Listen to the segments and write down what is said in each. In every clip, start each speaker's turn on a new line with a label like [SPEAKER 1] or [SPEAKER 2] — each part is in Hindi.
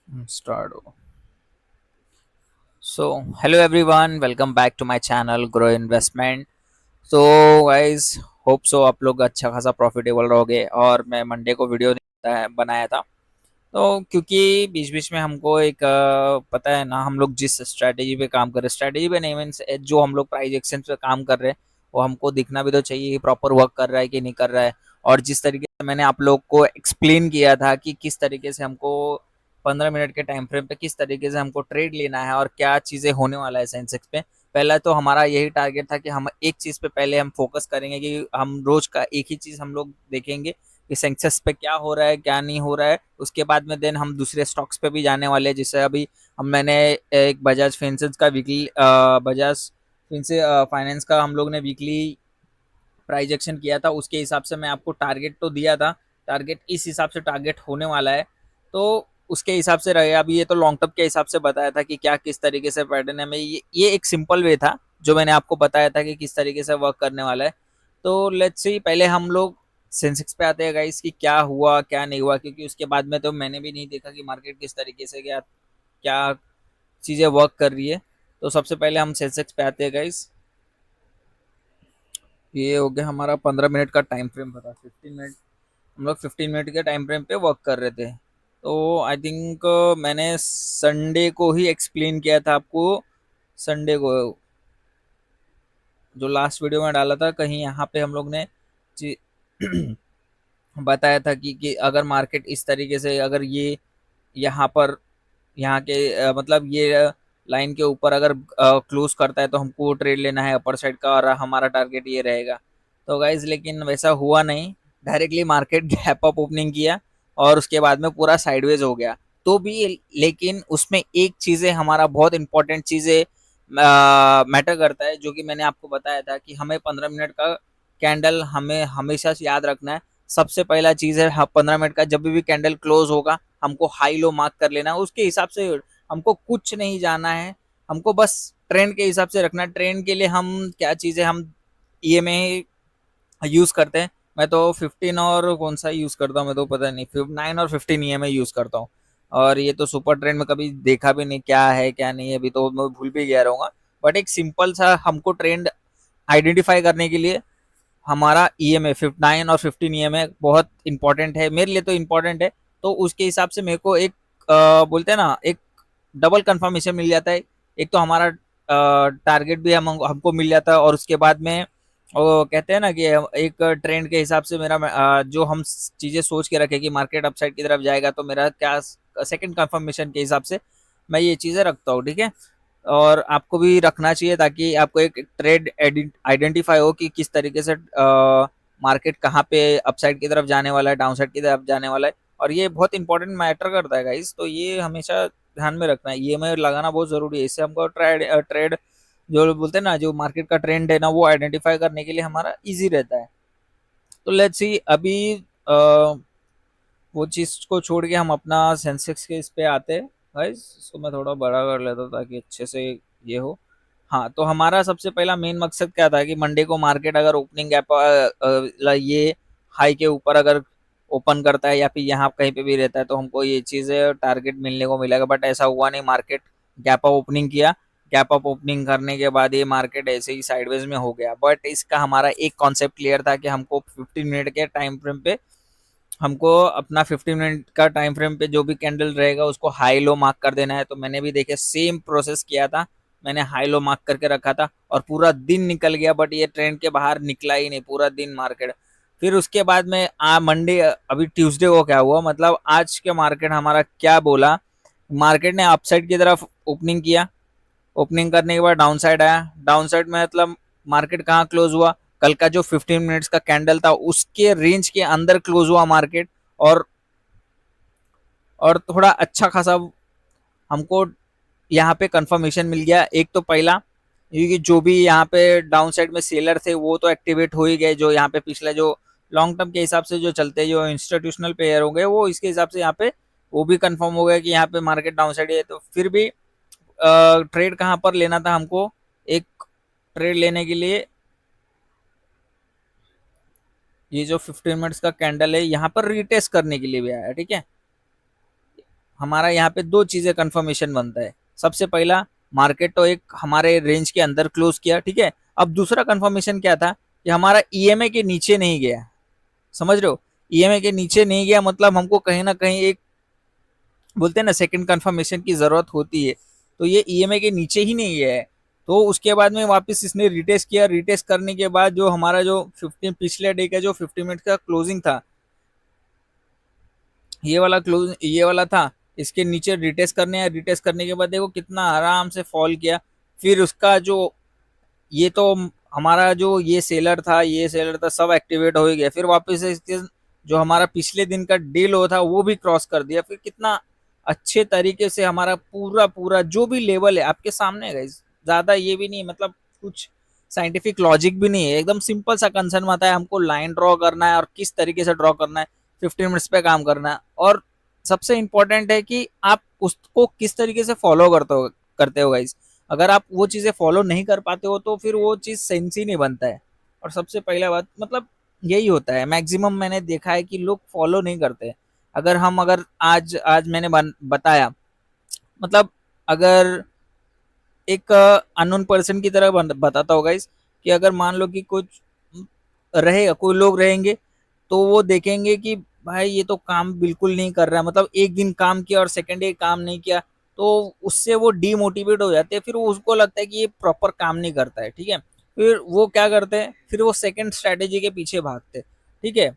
[SPEAKER 1] स्टार्ट हो। So hello everyone, welcome back to my channel grow investment. So guys, hope so आप लोग अच्छा खासा प्रॉफिटेबल रहोगे। और मैं मंडे को वीडियो बनाया था, तो क्योंकि बीच बीच में हमको एक पता है ना, हम लोग जिस स्ट्रैटेजी पे काम कर रहे हैं, स्ट्रैटेजी पे नहीं मीन्स जो हम लोग प्राइस एक्शन पे काम कर रहे हैं, वो हमको दिखना भी तो चाहिए कि प्रॉपर वर्क कर रहा है कि नहीं कर रहा है। और जिस तरीके से मैंने आप लोग को एक्सप्लेन किया था कि किस तरीके से हमको 15 मिनट के टाइम फ्रेम पे किस तरीके से हमको ट्रेड लेना है और क्या चीज़ें होने वाला है सेंसेक्स पे। पहला तो हमारा यही टारगेट था कि हम एक चीज़ पे पहले हम फोकस करेंगे कि हम रोज का एक ही चीज़ हम लोग देखेंगे कि सेंसेक्स पे क्या हो रहा है क्या नहीं हो रहा है। उसके बाद में देन हम दूसरे स्टॉक्स पे भी जाने वाले हैं। जैसे अभी हम मैंने एक बजाज फिंसर्स का वीकली बजाज फिनसे फाइनेंस का हम लोग ने वीकली प्राइजेक्शन किया था, उसके हिसाब से मैं आपको टारगेट तो दिया था। टारगेट इस हिसाब से टारगेट होने वाला है, तो उसके हिसाब से रहे। अभी ये तो लॉन्ग टर्म के हिसाब से बताया था कि क्या किस तरीके से पैटर्न है। मैं ये एक सिंपल वे था जो मैंने आपको बताया था कि किस तरीके से वर्क करने वाला है। तो लेट्स सी, पहले हम लोग सेंसेक्स पे आते हैं गाइस कि क्या हुआ क्या नहीं हुआ, क्योंकि उसके बाद में तो मैंने भी नहीं देखा कि मार्केट किस तरीके से क्या क्या चीज़ें वर्क कर रही है। तो सबसे पहले हम सेंसेक्स पे आते हैं गाइस। ये हो गया हमारा 15 मिनट का टाइम फ्रेम था। 15 मिनट, हम लोग 15 मिनट के टाइम फ्रेम पे वर्क कर रहे थे। तो आई थिंक मैंने संडे को ही एक्सप्लेन किया था आपको। संडे को जो लास्ट वीडियो में डाला था, कहीं यहाँ पे हम लोग ने बताया था कि अगर मार्केट इस तरीके से, अगर ये यहाँ पर यहाँ के मतलब ये लाइन के ऊपर अगर क्लोज करता है तो हमको ट्रेड लेना है अपर साइड का, और हमारा टारगेट ये रहेगा। तो गाइज लेकिन वैसा हुआ नहीं। Directly market gap up opening किया और उसके बाद में पूरा साइडवेज हो गया। तो भी लेकिन उसमें एक चीज़ें, हमारा बहुत इंपॉर्टेंट चीज़ें मैटर करता है, जो कि मैंने आपको बताया था कि हमें 15 मिनट का कैंडल हमें हमेशा से याद रखना है। सबसे पहला चीज़ है, 15 मिनट का जब भी कैंडल क्लोज होगा हमको हाई लो मार्क कर लेना है। उसके हिसाब से हमको कुछ नहीं जाना है, हमको बस ट्रेंड के हिसाब से रखना है। ट्रेंड के लिए हम क्या चीज़ें हम ईएमए यूज़ करते हैं। मैं तो 15 और कौन सा यूज़ करता हूँ, मैं तो पता नहीं, 9 और 15 ईएमए यूज़ करता हूँ। और ये तो सुपर ट्रेंड में कभी देखा भी नहीं क्या है क्या नहीं है, अभी तो मैं भूल भी गया रहूँगा। बट एक सिंपल सा हमको ट्रेंड आइडेंटिफाई करने के लिए हमारा ईएमए 9 और 15 ईएमए बहुत इंपॉर्टेंट है, मेरे लिए तो इंपॉर्टेंट है। तो उसके हिसाब से मेरे को एक बोलते हैं ना, एक डबल कंफर्मेशन मिल जाता है। एक तो हमारा टारगेट भी हमको मिल जाता है, और उसके बाद में वो कहते हैं ना कि एक ट्रेंड के हिसाब से मेरा जो हम चीज़ें सोच के रखे कि मार्केट अपसाइड की तरफ जाएगा, तो मेरा क्या सेकंड कंफर्मेशन के हिसाब से मैं ये चीज़ें रखता हूँ, ठीक है। और आपको भी रखना चाहिए ताकि आपको एक ट्रेड आइडेंटिफाई हो कि किस तरीके से मार्केट कहाँ पे अपसाइड की तरफ जाने वाला है, डाउन साइड की तरफ जाने वाला है। और ये बहुत इंपॉर्टेंट मैटर करता है गाइस, तो ये हमेशा ध्यान में रखना है। ईएमआई लगाना बहुत जरूरी है, इससे हमको ट्रेड ट्रेड जो बोलते हैं ना, जो मार्केट का ट्रेंड है ना, वो आइडेंटिफाई करने के लिए हमारा इजी रहता है। तो लेट्स सी अभी वो चीज़ को छोड़ के हम अपना सेंसेक्स के इस पे आते हैं गाइस। इसको मैं थोड़ा बड़ा कर लेता हूँ ताकि अच्छे से ये हो। हाँ, तो हमारा सबसे पहला मेन मकसद क्या था कि मंडे को मार्केट अगर ओपनिंग गैप ये हाई के ऊपर अगर ओपन करता है या फिर यहाँ कहीं पे भी रहता है, तो हमको ये चीज़ें टारगेट मिलने को मिलेगा। बट ऐसा हुआ नहीं, मार्केट गैप अप ओपनिंग किया। गैप अप ओपनिंग करने के बाद ये मार्केट ऐसे ही साइडवेज में हो गया। बट इसका हमारा एक कॉन्सेप्ट क्लियर था कि हमको 15 मिनट के टाइम फ्रेम पे हमको अपना 15 मिनट का टाइम फ्रेम पे जो भी कैंडल रहेगा उसको हाई लो मार्क कर देना है। तो मैंने भी देखे सेम प्रोसेस किया था, मैंने हाई लो मार्क करके रखा था और पूरा दिन निकल गया। बट ये ट्रेंड के बाहर निकला ही नहीं पूरा दिन मार्केट। फिर उसके बाद में मंडे, अभी ट्यूसडे को क्या हुआ, मतलब आज के मार्केट हमारा क्या बोला। मार्केट ने अपसाइड की तरफ ओपनिंग किया, ओपनिंग करने के बाद डाउन साइड आया। डाउन साइड में मतलब मार्केट कहाँ क्लोज हुआ, कल का जो 15 मिनट्स का कैंडल था उसके रेंज के अंदर क्लोज हुआ मार्केट। और और थोड़ा अच्छा खासा हमको यहाँ पे कंफर्मेशन मिल गया। एक तो पहला, क्योंकि जो भी यहाँ पे डाउन साइड में सेलर थे वो तो एक्टिवेट हो ही गए। जो यहाँ पे पिछले जो लॉन्ग टर्म के हिसाब से जो चलते हैं, जो इंस्टीट्यूशनल प्लेयर हो गए, वो इसके हिसाब से यहाँ पे वो भी कंफर्म हो गया कि यहाँ पे मार्केट डाउन साइड है। तो फिर भी ट्रेड कहाँ पर लेना था हमको, एक ट्रेड लेने के लिए ये जो 15 मिनट्स का कैंडल है यहाँ पर रीटेस्ट करने के लिए भी आया, ठीक है। हमारा यहाँ पे दो चीजें कंफर्मेशन बनता है। सबसे पहला, मार्केट तो एक हमारे रेंज के अंदर क्लोज किया, ठीक है। अब दूसरा कंफर्मेशन क्या था कि हमारा ईएमए के नीचे नहीं गया। समझ रहे हो? ईएमए के नीचे नहीं गया मतलब हमको कहीं ना कहीं एक, बोलते हैं ना, सेकंड कंफर्मेशन की जरूरत होती है। तो ये ईएमए के नीचे ही नहीं गया है। तो उसके बाद में वापस इसने रिटेस्ट किया। रिटेस्ट करने के बाद जो हमारा जो 15 पिछले डे का जो 50 मिनट का क्लोजिंग था, ये वाला था, इसके नीचे रिटेस्ट करने, रिटेस्ट करने के बाद देखो कितना आराम से फॉल किया। फिर उसका जो, ये तो हमारा जो ये सेलर था सब एक्टिवेट हो ही गया। फिर वापस से इसके जो हमारा पिछले दिन का डे लो था वो भी क्रॉस कर दिया। फिर कितना अच्छे तरीके से हमारा पूरा पूरा जो भी लेवल है आपके सामने है गाइस। ज्यादा ये भी नहीं, मतलब कुछ साइंटिफिक लॉजिक भी नहीं है, एकदम सिंपल सा कंसर्न आता है हमको लाइन ड्रॉ करना है और किस तरीके से ड्रॉ करना है, 15 मिनट्स पे काम करना है। और सबसे इंपॉर्टेंट है कि आप उसको किस तरीके से फॉलो करते हो गाइस। अगर आप वो चीजें फॉलो नहीं कर पाते हो तो फिर वो चीज सेंस ही नहीं बनता है। और सबसे पहला बात, मतलब यही होता है मैक्सिमम मैंने देखा है कि लोग फॉलो नहीं करते। अगर आज आज मैंने बताया, मतलब अगर एक अननोन पर्सन की तरह बताता होगा इस, कि अगर मान लो कि कुछ रहेगा, कोई लोग रहेंगे तो वो देखेंगे कि भाई ये तो काम बिल्कुल नहीं कर रहा है, मतलब एक दिन काम किया और सेकंड डे काम नहीं किया, तो उससे वो डीमोटिवेट हो जाते हैं। फिर वो उसको लगता है कि ये प्रॉपर काम नहीं करता है, ठीक है। फिर वो क्या करते हैं, फिर वो सेकंड स्ट्रेटेजी के पीछे भागते हैं, ठीक है।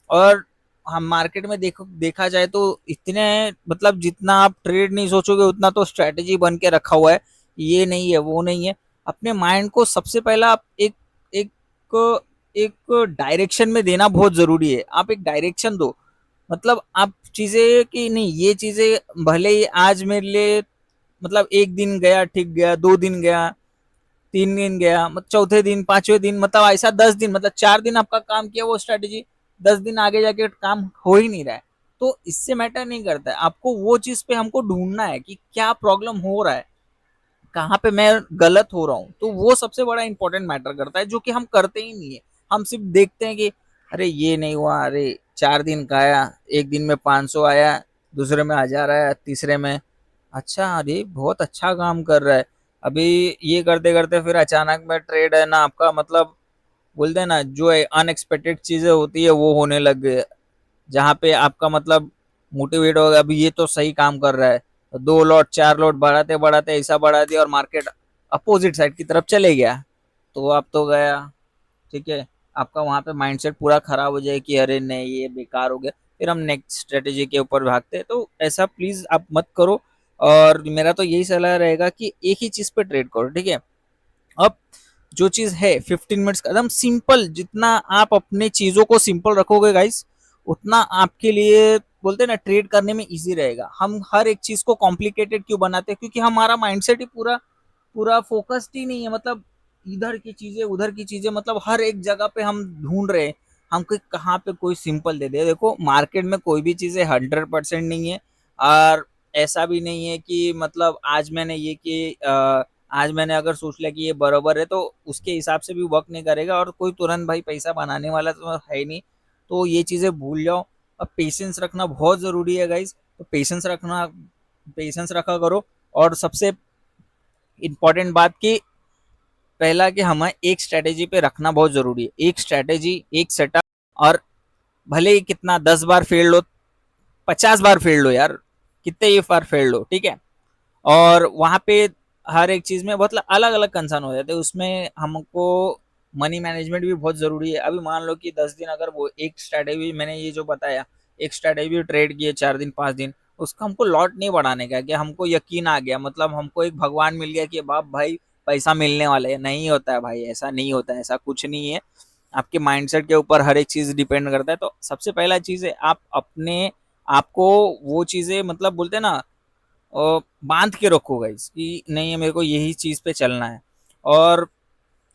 [SPEAKER 1] और हम मार्केट में देखा जाए तो इतने, मतलब जितना आप ट्रेड नहीं सोचोगे उतना तो स्ट्रेटेजी बन के रखा हुआ है। ये नहीं है, वो नहीं है। अपने माइंड को सबसे पहला आप एक एक एक डायरेक्शन में देना बहुत जरूरी है। आप एक डायरेक्शन दो, मतलब आप चीजें कि नहीं, ये चीजें भले ही आज मेरे लिए, मतलब एक दिन गया ठीक गया, 2 दिन गया, 3 दिन गया, मतलब चौथे दिन, पांचवें दिन, मतलब ऐसा 10 दिन, मतलब 4 दिन आपका काम किया वो स्ट्रेटेजी, 10 दिन आगे जाके काम हो ही नहीं रहा है। तो इससे मैटर नहीं करता है, आपको वो चीज पे हमको ढूंढना है कि क्या प्रॉब्लम हो रहा है, कहाँ पे मैं गलत हो रहा हूँ। तो वो सबसे बड़ा इंपॉर्टेंट मैटर करता है, जो कि हम करते ही नहीं है। हम सिर्फ देखते हैं कि अरे ये नहीं हुआ, अरे 4 दिन का आया, एक दिन में 500 आया, दूसरे में 1000 आया, तीसरे में, अच्छा अरे बहुत अच्छा काम कर रहा है। अभी ये करते करते फिर अचानक में ट्रेड है ना आपका, मतलब बोलते हैं ना, जो अनएक्सपेक्टेड चीजें होती है वो होने लग गए, जहाँ पे आपका मतलब मोटिवेट हो गया, अभी ये तो सही काम कर रहा है, तो 2 लॉट 4 लॉट बढ़ाते बढ़ाते ऐसा बढ़ा दिया और मार्केट अपोजिट साइड की तरफ चले गया, तो अब तो गया, ठीक है। आपका वहां पे माइंडसेट पूरा खराब हो जाए कि अरे नहीं ये बेकार हो गया, फिर हम नेक्स्ट स्ट्रेटेजी के ऊपर भागते हैं। तो ऐसा प्लीज आप मत करो। और मेरा तो यही सलाह रहेगा कि एक ही चीज पे ट्रेड करो, ठीक है। अब जो चीज है 15 मिनट्स का एकदम सिंपल, जितना आप अपने चीजों को सिंपल रखोगे गाइस, उतना आपके लिए, बोलते हैं ना, ट्रेड करने में इजी रहेगा। हम हर एक चीज को कॉम्प्लिकेटेड क्यों बनाते हैं, क्योंकि हमारा माइंडसेट ही पूरा पूरा फोकस्ड ही नहीं है, मतलब इधर की चीजें उधर की चीजें, मतलब हर एक जगह पे हम ढूंढ रहे हैं हमको कहाँ पे कोई सिंपल दे दे। देखो मार्केट में कोई भी चीजें 100% नहीं है। और ऐसा भी नहीं है कि मतलब आज मैंने अगर सोच लिया कि ये बराबर है तो उसके हिसाब से भी वर्क नहीं करेगा, और कोई तुरंत भाई पैसा बनाने वाला तो है नहीं। तो ये चीजें भूल जाओ। अब पेशेंस रखना बहुत जरूरी है गाइज। तो पेशेंस रखा करो। और सबसे इम्पोर्टेंट बात की, पहला कि हमें एक स्ट्रेटेजी पे रखना बहुत जरूरी है, एक स्ट्रेटेजी, एक सेटअप। और भले ही कितना 10 बार फेल लो, 50 बार फेल लो यार, कितने ही बार फेल लो, ठीक है। और वहां पे हर एक चीज में बहुत अलग अलग कंसर्न हो जाते हैं, उसमें हमको मनी मैनेजमेंट भी बहुत जरूरी है। अभी मान लो कि 10 दिन अगर वो एक स्ट्रैटेजी मैंने ये जो बताया, एक स्ट्रैटेजी ट्रेड किए 4 दिन 5 दिन, उसका हमको लॉट नहीं बढ़ाने का, कि हमको यकीन आ गया, मतलब हमको एक भगवान मिल गया कि बाप भाई पैसा मिलने वाला है, नहीं होता है भाई, ऐसा नहीं होता है, ऐसा कुछ नहीं है। आपके माइंडसेट के ऊपर हर एक चीज डिपेंड करता है। तो सबसे पहला चीज है, आप अपने आपको वो चीजें, मतलब बोलते हैं ना, बांध के रखो गाइस कि नहीं है, मेरे को यही चीज पे चलना है। और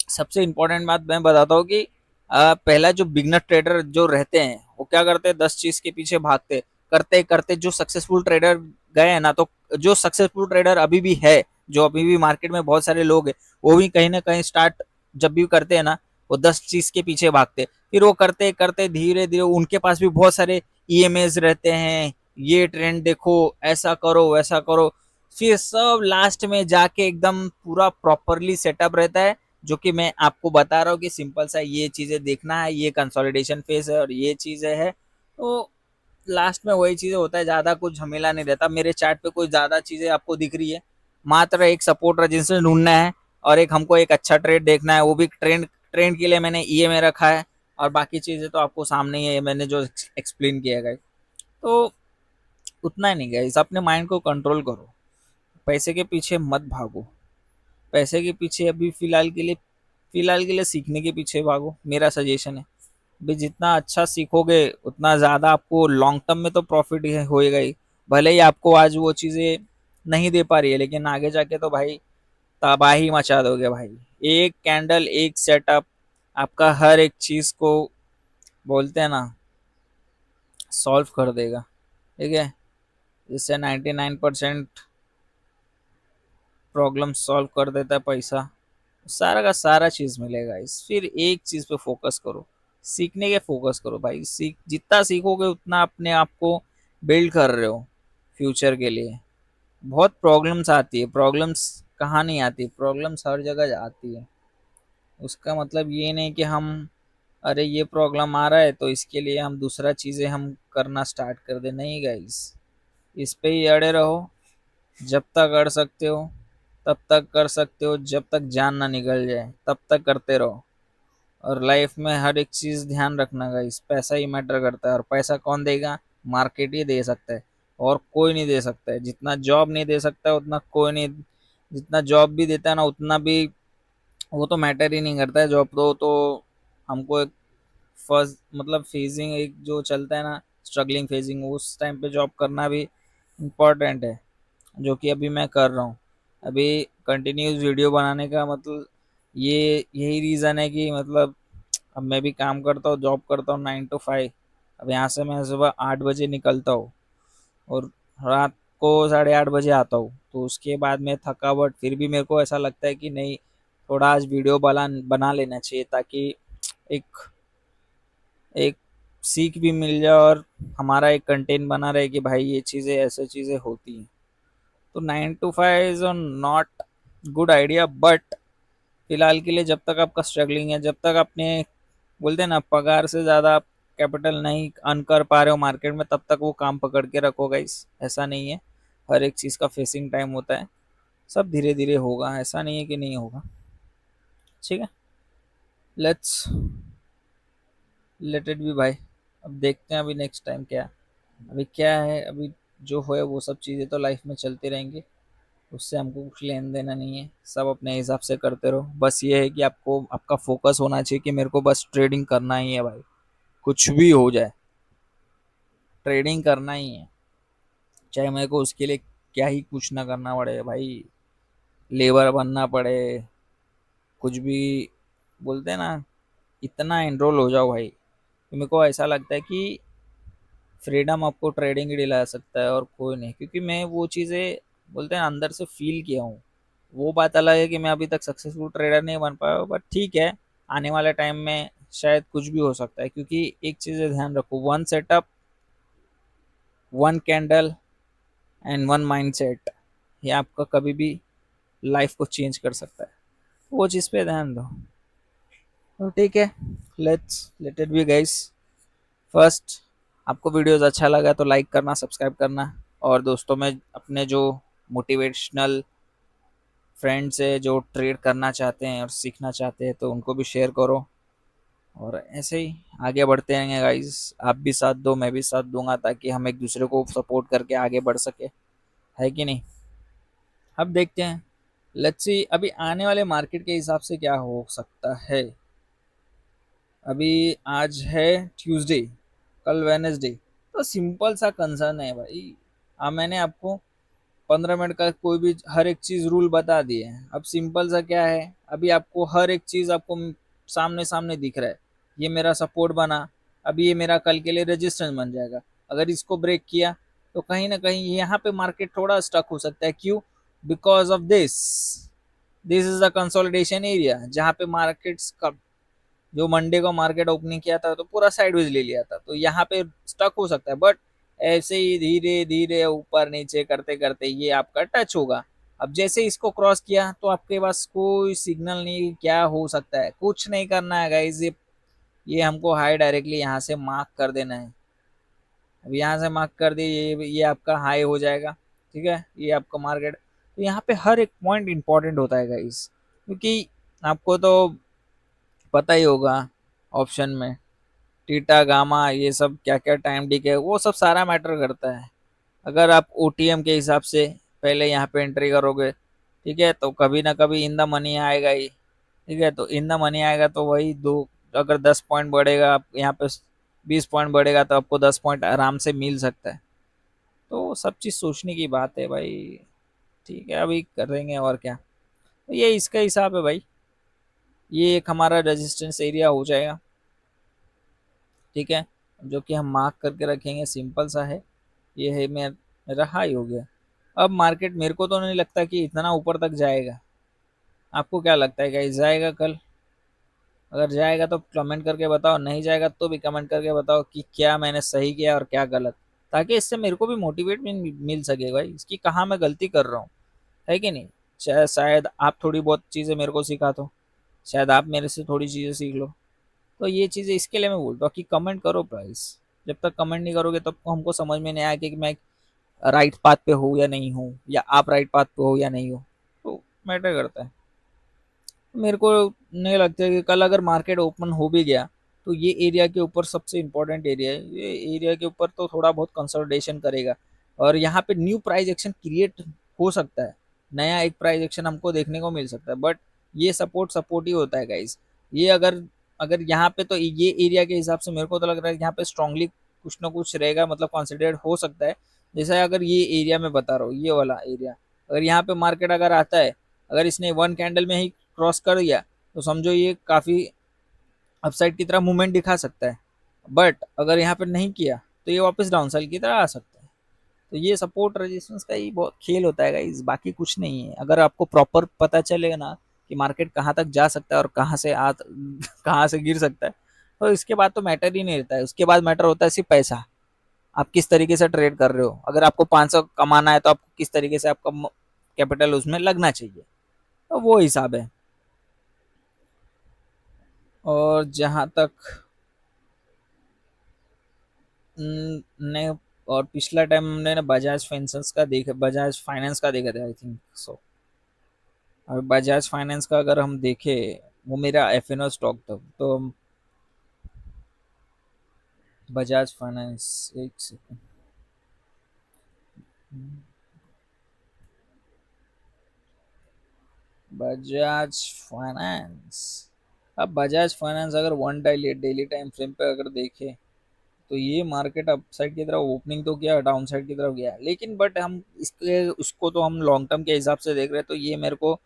[SPEAKER 1] सबसे इम्पोर्टेंट बात मैं बताता हूँ कि पहला जो बिगनर ट्रेडर जो रहते हैं वो क्या करते हैं, 10 चीज के पीछे भागते करते करते जो सक्सेसफुल ट्रेडर गए हैं ना, तो जो सक्सेसफुल ट्रेडर अभी भी है, जो अभी भी मार्केट में बहुत सारे लोग हैं, वो भी कहीं ना कहीं स्टार्ट जब भी करते हैं ना, वो 10 चीज के पीछे भागते, फिर वो करते करते धीरे धीरे उनके पास भी बहुत सारे ईएमएस रहते हैं, ये ट्रेंड देखो, ऐसा करो वैसा करो। फिर सब लास्ट में जाके एकदम पूरा प्रॉपरली सेटअप रहता है, जो कि मैं आपको बता रहा हूँ कि सिंपल सा ये चीजें देखना है, ये कंसोलिडेशन फेज है और ये चीजें है। तो लास्ट में वही चीजें होता है, ज्यादा कुछ झमेला नहीं रहता। मेरे चार्ट पे कोई ज्यादा चीजें आपको दिख रही है, मात्र एक सपोर्ट रेजिस्टेंस ढूंढना है और एक हमको एक अच्छा ट्रेड देखना है, वो भी ट्रेंड ट्रेंड के लिए मैंने ई में रखा है। और बाकी चीजें तो आपको सामने ही है, मैंने जो एक्सप्लेन किया है। तो उतना ही नहीं गाइस, अपने माइंड को कंट्रोल करो, पैसे के पीछे मत भागो। पैसे के पीछे अभी फिलहाल के लिए सीखने के पीछे भागो, मेरा सजेशन है। भी जितना अच्छा सीखोगे उतना ज़्यादा आपको लॉन्ग टर्म में तो प्रॉफिट होएगा ही। भले ही आपको आज वो चीज़ें नहीं दे पा रही है, लेकिन आगे जाके तो भाई तबाही मचा दोगे भाई। एक कैंडल, एक सेटअप आपका हर एक चीज़ को, बोलते हैं ना, सॉल्व कर देगा। ठीक है, जिससे 99% प्रॉब्लम सॉल्व कर देता है पैसा। सारा का सारा चीज़ मिलेगा इस। फिर एक चीज़ पे फोकस करो, सीखने के फोकस करो भाई। जितना सीखोगे उतना अपने आप को बिल्ड कर रहे हो फ्यूचर के लिए। बहुत प्रॉब्लम्स आती है, प्रॉब्लम्स कहाँ नहीं आती, प्रॉब्लम्स हर जगह आती है। उसका मतलब ये नहीं कि हम, अरे ये प्रॉब्लम आ रहा है तो इसके लिए हम दूसरा चीज़ें हम करना स्टार्ट कर दे, नहीं गाइस। इस पे ही अड़े रहो, जब तक अड़ सकते हो तब तक कर सकते हो, जब तक जान ना निकल जाए तब तक करते रहो। और लाइफ में हर एक चीज़ ध्यान रखना गाइस, पैसा ही मैटर करता है। और पैसा कौन देगा? मार्केट ही दे सकता है, और कोई नहीं दे सकता है। जितना जॉब नहीं दे सकता उतना कोई नहीं, जितना जॉब भी देता है ना उतना भी वो तो मैटर ही नहीं करता है। जॉब तो हमको एक फर्स्ट मतलब फेजिंग एक जो चलता है ना, स्ट्रगलिंग फेजिंग, उस टाइम पे जॉब करना भी इम्पोर्टेंट है, जो कि अभी मैं कर रहा हूँ। अभी कंटिन्यूस वीडियो बनाने का मतलब ये यही रीज़न है कि मतलब अब मैं भी काम करता हूँ, जॉब करता हूँ 9 to 5। अब यहाँ से मैं सुबह 8 बजे निकलता हूँ और रात को 8:30 बजे आता हूँ। तो उसके बाद में थकावट, फिर भी मेरे को ऐसा लगता है कि नहीं, थोड़ा आज वीडियो बना बना लेना चाहिए, ताकि एक एक सीख भी मिल जाए और हमारा एक कंटेंट बना रहे कि भाई ये चीज़ें ऐसे चीज़ें होती हैं। तो 9 to 5 is not good idea, but फिलहाल के लिए जब तक आपका स्ट्रगलिंग है, जब तक अपने, बोलते हैं ना, पगार से ज़्यादा आप कैपिटल नहीं अर्न कर पा रहे हो मार्केट में, तब तक वो काम पकड़ के रखो गाइस। ऐसा नहीं है, हर एक चीज़ का फेसिंग टाइम होता है। सब धीरे धीरे होगा, ऐसा नहीं है कि नहीं होगा। ठीक है, लेट्स लेट इट बी भाई। अब देखते हैं अभी नेक्स्ट टाइम क्या, अभी क्या है। अभी जो है वो सब चीज़ें तो लाइफ में चलती रहेंगी, उससे हमको कुछ लेन देना नहीं है। सब अपने हिसाब से करते रहो। बस ये है कि आपको आपका फोकस होना चाहिए कि मेरे को बस ट्रेडिंग करना ही है भाई, कुछ भी हो जाए ट्रेडिंग करना ही है। चाहे मेरे को उसके लिए क्या ही कुछ ना करना पड़े भाई, लेबर बनना पड़े, कुछ भी, बोलते हैं ना, इतना एनरोल हो जाओ भाई। तो मेरे को ऐसा लगता है कि फ्रीडम आपको ट्रेडिंग ही दिला सकता है और कोई नहीं। क्योंकि मैं वो चीज़ें, बोलते हैं, अंदर से फील किया हूँ। वो बात अलग है कि मैं अभी तक सक्सेसफुल ट्रेडर नहीं बन पाया, बट ठीक है, आने वाले टाइम में शायद कुछ भी हो सकता है। क्योंकि एक चीज़ ध्यान रखो, one setup, one candle and one mindset, ये आपका कभी भी लाइफ को चेंज कर सकता है। वो चीज़ पे ध्यान दो। तो ठीक है, let's let it be guys. First, आपको वीडियोस अच्छा लगा तो लाइक करना, सब्सक्राइब करना, और दोस्तों में अपने जो मोटिवेशनल फ्रेंड्स है जो ट्रेड करना चाहते हैं और सीखना चाहते हैं, तो उनको भी शेयर करो। और ऐसे ही आगे बढ़ते रहेंगे गाइस। आप भी साथ दो, मैं भी साथ दूंगा, ताकि हम एक दूसरे को सपोर्ट करके आगे बढ़ सके, है कि नहीं। अब देखते हैं, लेट्स सी अभी आने वाले मार्केट के हिसाब से क्या हो सकता है। अभी आज है ट्यूसडे, कल वेनेसडे। तो सिंपल सा कंसर्न है भाई। मैंने आपको 15 मिनट का कोई भी हर एक चीज़ रूल बता दिए हैं। अब सिंपल सा क्या है, अभी आपको हर एक चीज़ आपको सामने सामने दिख रहा है। ये मेरा सपोर्ट बना, अभी ये मेरा कल के लिए रेजिस्टेंस बन जाएगा। अगर इसको ब्रेक किया तो कहीं ना कहीं यहाँ पे मार्केट थोड़ा स्टक हो सकता है। क्यों? Because of this is the consolidation area, जहाँ पे मार्केट्स का जो मंडे को मार्केट ओपनिंग किया था तो पूरा साइडवेज ले लिया था, तो यहाँ पे स्टक हो सकता है। बट ऐसे ही धीरे धीरे ऊपर नीचे करते करते ये आपका टच होगा। अब जैसे इसको क्रॉस किया तो आपके पास कोई सिग्नल नहीं, क्या हो सकता है, कुछ नहीं करना है गाइस। ये हमको हाई डायरेक्टली यहाँ से मार्क कर देना है। अब यहाँ से मार्क कर दिए, ये आपका हाई हो जाएगा। ठीक है, ये आपका मार्केट। तो यहाँ पे हर एक पॉइंट इंपॉर्टेंट होता है गाइस, क्योंकि आपको तो पता ही होगा ऑप्शन में थीटा गामा ये सब क्या क्या टाइम डिके वो सब सारा मैटर करता है। अगर आप ओटीएम के हिसाब से पहले यहाँ पे एंट्री करोगे, ठीक है, तो कभी ना कभी इन द मनी आएगा ही। ठीक है, तो इन द मनी आएगा तो वही दो, अगर 10 पॉइंट बढ़ेगा आप यहाँ पे, 20 पॉइंट बढ़ेगा तो आपको 10 पॉइंट आराम से मिल सकता है। तो सब चीज़ सोचने की बात है भाई। ठीक है, अभी करेंगे और क्या। तो ये इसका हिसाब है भाई। ये एक हमारा रेजिस्टेंस एरिया हो जाएगा। ठीक है, जो कि हम मार्क करके रखेंगे, सिंपल सा है। ये है मेरा हाई हो गया। अब मार्केट मेरे को तो नहीं लगता कि इतना ऊपर तक जाएगा। आपको क्या लगता है, क्या जाएगा कल? अगर जाएगा तो कमेंट करके बताओ, नहीं जाएगा तो भी कमेंट करके बताओ कि क्या मैंने सही किया और क्या गलत, ताकि इससे मेरे को भी मोटिवेट मिल सके भाई, इसकी कहाँ मैं गलती कर रहा हूँ। है कि नहीं? शायद आप थोड़ी बहुत चीज़ें मेरे को सिखा दो, शायद आप मेरे से थोड़ी चीज़ें सीख लो। तो ये चीज़ें इसके लिए मैं बोलता हूँ कि कमेंट करो प्राइस। जब तक कमेंट नहीं करोगे तब तो हमको समझ में नहीं आएगा कि मैं राइट पाथ पे हूँ या नहीं हूँ, या आप राइट पाथ पे हो या नहीं हो। तो मैटर करता है। मेरे को नहीं लगता है कि कल अगर मार्केट ओपन हो भी गया तो ये एरिया के ऊपर सबसे इम्पोर्टेंट एरिया है, ये एरिया के ऊपर तो थोड़ा बहुत कंसोलिडेशन करेगा और यहाँ पे न्यू प्राइस एक्शन क्रिएट हो सकता है। नया एक प्राइस एक्शन हमको देखने को मिल सकता है, बट ये सपोर्ट ही होता है गाइस। ये अगर अगर यहाँ पे, तो ये एरिया के हिसाब से मेरे को तो लग रहा है यहाँ पे स्ट्रांगली कुछ ना कुछ रहेगा, मतलब कंसिडर्ड हो सकता है। जैसे अगर ये एरिया में बता रहा हूँ, ये वाला एरिया, अगर यहाँ पे मार्केट अगर आता है, अगर इसने वन कैंडल में ही क्रॉस कर दिया तो समझो ये काफ़ी अपसाइड की तरह मूवमेंट दिखा सकता है। बट अगर यहाँ पर नहीं किया तो ये वापस डाउन साइड की तरह आ सकता है। तो ये सपोर्ट रेजिस्टेंस का ही बहुत खेल होता है गाइस, बाकी कुछ नहीं है। अगर आपको प्रॉपर पता चलेगा ना कि मार्केट कहाँ तक जा सकता है और कहाँ से कहाँ से गिर सकता है, तो इसके बाद तो मैटर ही नहीं रहता है। उसके बाद मैटर होता है सिर्फ पैसा, आप किस तरीके से ट्रेड कर रहे हो। अगर आपको 500 कमाना है तो आपको किस तरीके से आपका कैपिटल उसमें लगना चाहिए, तो वो हिसाब है। और जहाँ तक ने और पिछला टाइम हमने ना बजाज फाइनेंस का देखा था, आई थिंक सो। अब बजाज फाइनेंस का अगर हम देखें, वो मेरा एफएनओ स्टॉक था, तो बजाज फाइनेंस, एक सेकंड। बजाज फाइनेंस, अब बजाज फाइनेंस अगर one daily daily time frame पे अगर देखें, तो ये मार्केट अप साइड की तरफ ओपनिंग तो किया, डाउन साइड की तरफ गया, लेकिन बट हम इसके उसको तो हम लॉन्ग टर्म के हिसाब से देख रहे हैं, तो ये मेरे को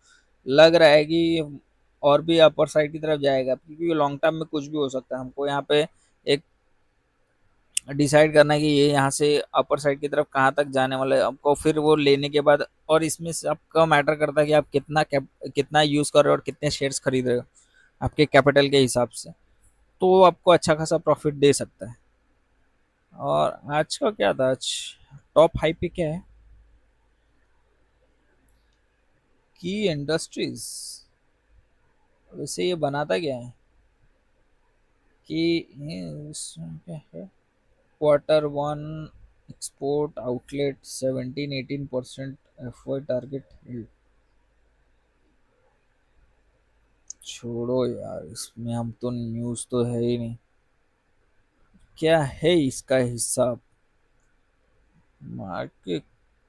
[SPEAKER 1] लग रहा है कि और भी अपर साइड की तरफ जाएगा, क्योंकि लॉन्ग टर्म में कुछ भी हो सकता है। हमको यहाँ पे एक डिसाइड करना है कि ये यहाँ से अपर साइड की तरफ कहाँ तक जाने वाला है आपको, फिर वो लेने के बाद। और इसमें से आपका मैटर करता है कि आप कितना यूज़ कर रहे हो और कितने शेयर्स खरीद रहे हो आपके कैपिटल के हिसाब से, तो वो आपको अच्छा खासा प्रॉफिट दे सकता है। और आज का क्या था, आज टॉप हाई पे क्या है, की इंडस्ट्रीज। वैसे ये बनाता क्या है कि ये इसमें क्या है, Q1 export outlet 17-18% FOI target. छोड़ो यार, इसमें हम तो न्यूज़ तो है ही नहीं, क्या है इसका हिसाब, मार्केट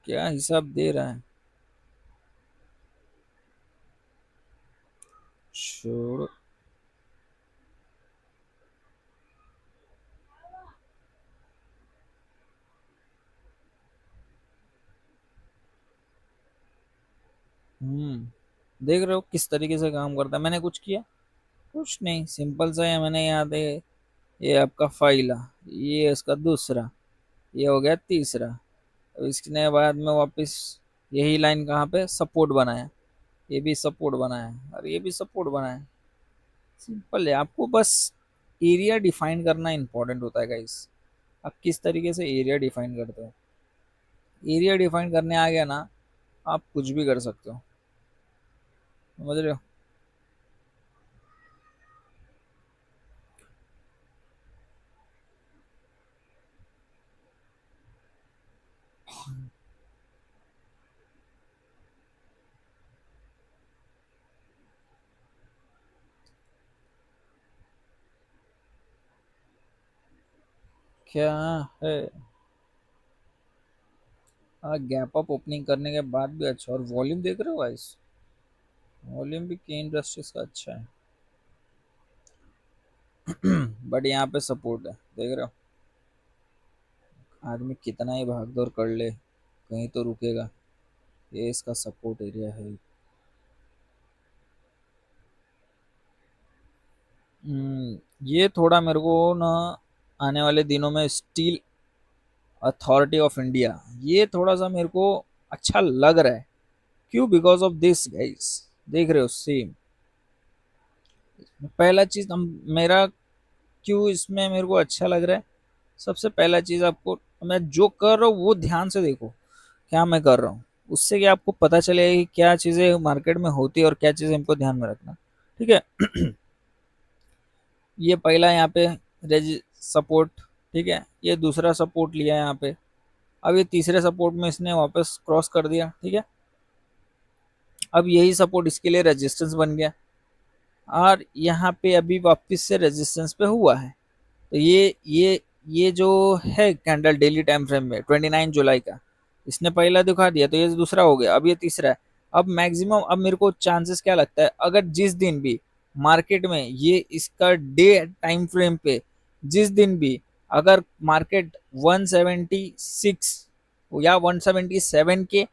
[SPEAKER 1] क्या हिसाब दे रहा है। छोड़ो। देख रहे हो किस तरीके से काम करता है, मैंने कुछ किया? कुछ नहीं, सिंपल सा है। मैंने यहाँ पे ये आपका फाइल, ये इसका दूसरा, ये हो गया तीसरा। अब इसने बाद में वापस यही लाइन कहाँ पे सपोर्ट बनाया, ये भी सपोर्ट बनाया और ये भी सपोर्ट बनाया। सिंपल है, आपको बस एरिया डिफाइन करना इंपॉर्टेंट होता है गाइस। आप किस तरीके से एरिया डिफाइन करते हो। एरिया डिफाइन करने आ गया ना, आप कुछ भी कर सकते हो, समझ रहे हो। क्या है। हाँ, गैप अप ओपनिंग करने के बाद भी अच्छा, और वॉल्यूम देख रहे हो गाइस, वॉल्यूम भी के इंडस्ट्रीज का अच्छा है। बट यहाँ पे सपोर्ट है, देख रहे हो। आदमी कितना ही भाग दौड़ कर ले, कहीं तो रुकेगा। ये इसका सपोर्ट एरिया है। ये थोड़ा मेरे को ना आने वाले दिनों में स्टील अथॉरिटी ऑफ इंडिया, ये थोड़ा सा मेरे को अच्छा लग रहा है। क्यों? बिकॉज ऑफ दिस गाइस, देख रहे हो सेम। पहला चीज हम, मेरा क्यों इसमें मेरे को अच्छा लग रहा है। सबसे पहला चीज, आपको मैं जो कर रहा हूँ वो ध्यान से देखो, क्या मैं कर रहा हूँ। उससे कि आपको पता चले कि क्या चीजें मार्केट में होती है और क्या चीजें हमको ध्यान में रखना। ठीक है। ये पहला यहाँ पे रेज सपोर्ट, ठीक है। ये दूसरा सपोर्ट लिया यहाँ पे। अब ये तीसरे सपोर्ट में इसने वापस क्रॉस कर दिया, ठीक है। अब यही सपोर्ट इसके लिए रेजिस्टेंस बन गया, और यहाँ पे अभी वापस से रेजिस्टेंस पे हुआ है। तो ये जो है कैंडल डेली टाइम फ्रेम में 29 जुलाई का, इसने पहला दिखा दिया, तो ये दूसरा हो गया, अब ये तीसरा है। अब मैक्सिमम, अब मेरे को चांसेस क्या लगता है, अगर जिस दिन भी मार्केट में ये इसका डे टाइम फ्रेम पे जिस दिन भी अगर मार्केट 176 या 177 के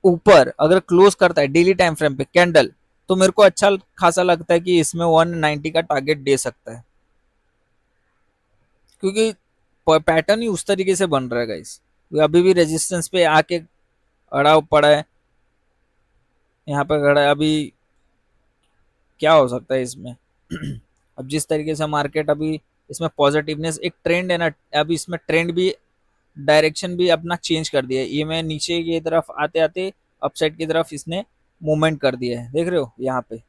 [SPEAKER 1] ऊपर अगर क्लोज करता है डेली टाइम फ्रेम पे कैंडल, तो मेरे को अच्छा खासा लगता है कि इसमें 190 का टारगेट दे सकता है। क्योंकि पैटर्न ही उस तरीके से बन रहा है गाइस। अभी भी रेजिस्टेंस पे आके अड़ा पड़ा है, यहाँ पे खड़ा है अभी। क्या हो सकता है इसमें। अब जिस तरीके से मार्केट अभी, इसमें पॉजिटिवनेस एक ट्रेंड है ना, अभी इसमें ट्रेंड भी, डायरेक्शन भी अपना चेंज कर दिया है। ये मैं नीचे की तरफ आते आते अपसाइड की तरफ इसने मूवमेंट कर दिया है, देख रहे हो यहाँ पे।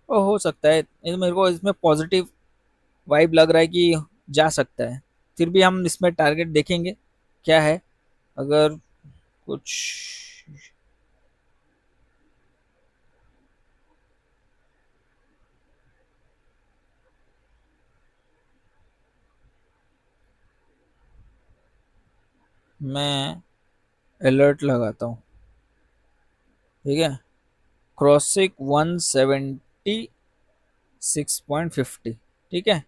[SPEAKER 1] और हो सकता है, मेरे को इसमें पॉजिटिव वाइब लग रहा है कि जा सकता है। फिर भी हम इसमें टारगेट देखेंगे क्या है, अगर कुछ। मैं अलर्ट लगाता हूँ, ठीक है। क्रॉसिक 176.50, ठीक है।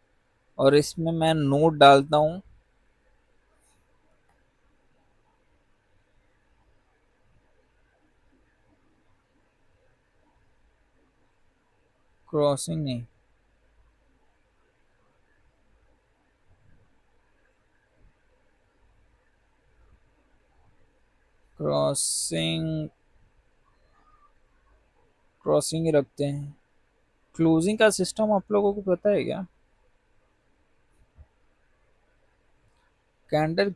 [SPEAKER 1] और इसमें मैं नोट डालता हूँ, क्रॉसिंग नहीं, क्रॉसिंग, क्रॉसिंग ही रखते हैं। क्लोजिंग का सिस्टम आप लोगों को पता है क्या? कैंडल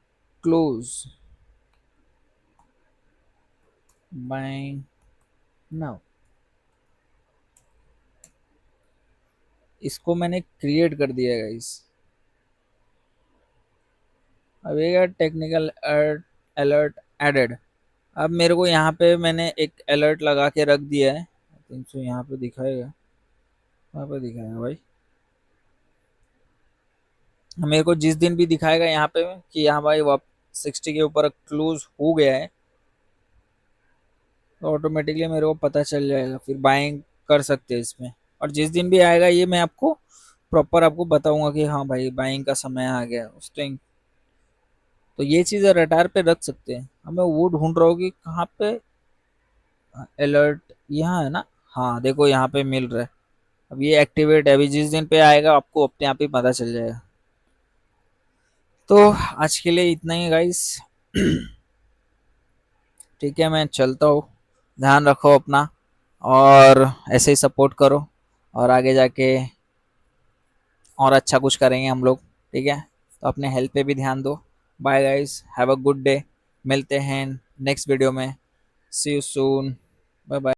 [SPEAKER 1] क्लोज बाइंग नाउ, इसको मैंने क्रिएट कर दिया है गाइस। अब ये टेक्निकल अलर्ट एडेड। अब मेरे को यहाँ पे मैंने एक अलर्ट लगा के रख दिया है, 300 यहाँ पे दिखाएगा, यहाँ पे दिखाएगा भाई। मेरे को जिस दिन भी दिखाएगा यहाँ पे कि यहाँ भाई 60 के ऊपर क्लोज हो गया है, तो ऑटोमेटिकली मेरे को पता चल जाएगा, फिर बाइंग कर सकते हैं इसमें। और जिस दिन भी आएगा ये मैं आपको प्रॉपर आपको बताऊंगा कि हाँ भाई बाइंग का समय आ गया उस टाइम। तो ये चीज़ रडार पे रख सकते हैं। अब मैं वो ढूंढ रहा हूँ कि कहाँ पे अलर्ट, यहाँ है ना। हाँ देखो यहाँ पे मिल रहा है। अब ये एक्टिवेट है, अभी जिस दिन पे आएगा आपको अपने आप ही पता चल जाएगा। तो आज के लिए इतना ही गाइस। ठीक है, मैं चलता हूँ। ध्यान रखो अपना, और ऐसे ही सपोर्ट करो, और आगे जाके और अच्छा कुछ करेंगे हम लोग। ठीक है, तो अपने हेल्थ पे भी ध्यान दो। Bye guys, have a good day. मिलते हैं नेक्स्ट वीडियो में। See you soon. Bye bye.